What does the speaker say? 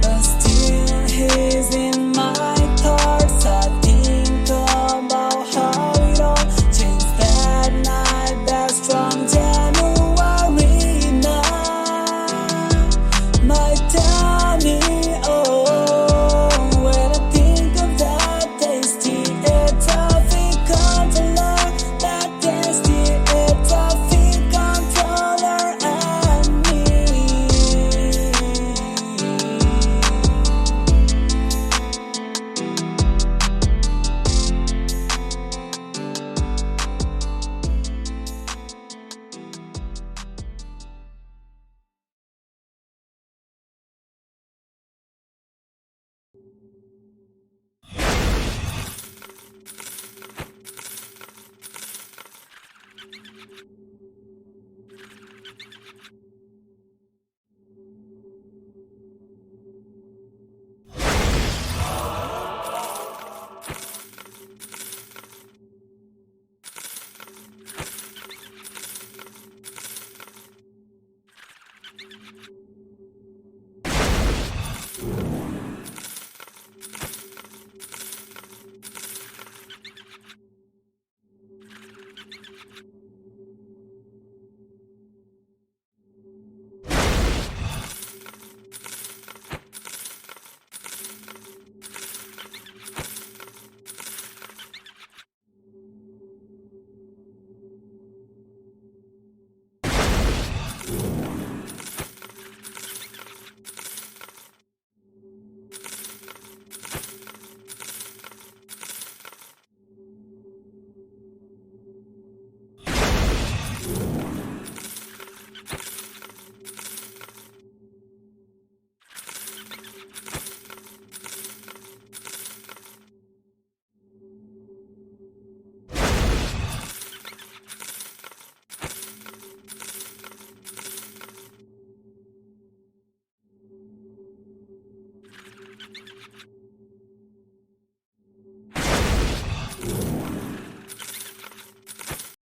But still he's in my thoughts. I think about how it all changed that night, that strong January night. My tummy, oh, when I think of that tasty toffee controller, that tasty toffee controller and me.